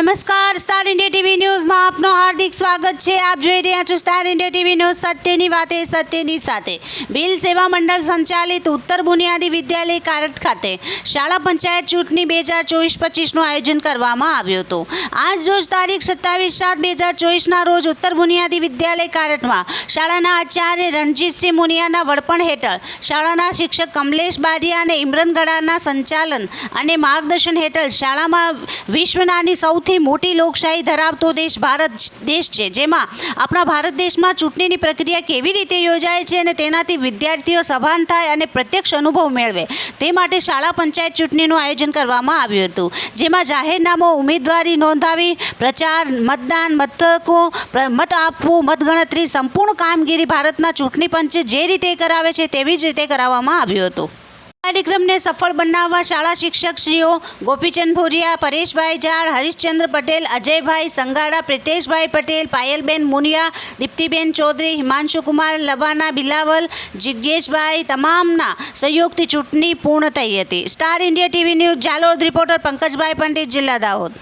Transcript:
નમસ્કાર, star India TV ન્યૂઝમાં આપનું હાર્દિક સ્વાગત છે। આપ જોઈ રહ્યા છો સ્ટાર ઇન્ડિયા ટીવી ન્યૂઝ, સત્યની વાતે સત્યની સાથે। ભીલ સેવા મંડળ સંચાલિત ઉત્તર બુનિયાદી વિદ્યાલય કારટ ખાતે શાળા પંચાયત ચૂંટણી 2024-25નું આયોજન કરવામાં આવ્યું હતું। આજ રોજ તારીખ 27/7/2024ના રોજ ઉત્તર બુનિયાદી વિદ્યાલય કારટમાં શાળાના આચાર્ય રણજીતસિંહ મુનિયાના વડપણ હેઠળ શાળાના શિક્ષક કમલેશ બારિયા અને ઇમરન ગડાના સંચાલન અને માર્ગદર્શન હેઠળ શાળામાં વિશ્વનાની સૌથી મોટી લોકશાહી ધરાવતો દેશ ભારત દેશ છે, જેમાં આપણા ભારત દેશમાં ચૂંટણીની પ્રક્રિયા કેવી રીતે યોજાય છે અને તેનાથી વિદ્યાર્થીઓ સભાન થાય અને પ્રત્યક્ષ અનુભવ મેળવે તે માટે શાળા પંચાયત ચૂંટણીનું આયોજન કરવામાં આવ્યું હતું, જેમાં જાહેરનામો, ઉમેદવારી નોંધાવી, પ્રચાર, મતદાન, મથકો મત આપવું, મતગણતરી સંપૂર્ણ કામગીરી ભારતના ચૂંટણી પંચ જે રીતે કરાવે છે તેવી જ રીતે કરાવવામાં આવ્યું હતું। કાર્યક્રમને સફળ બનાવવા શાળા શિક્ષકશ્રીઓ ગોપીચંદ ભુરિયા, પરેશભાઈ જાડ, હરીશચંદ્ર પટેલ, અજયભાઈ સંગાડા, પ્રિતેશભાઈ પટેલ, પાયલબેન મુનિયા, દીપ્તિબેન ચૌધરી, હિમાંશુ કુમાર લવાના, બિલાવલ, જિજ્ઞેશભાઈ તમામના સહયોગથી ચૂંટણી પૂર્ણ થઈ હતી। Star India TV news Jhalod reporter Pankajbhai Pandit, જિલ્લા દાહોદ।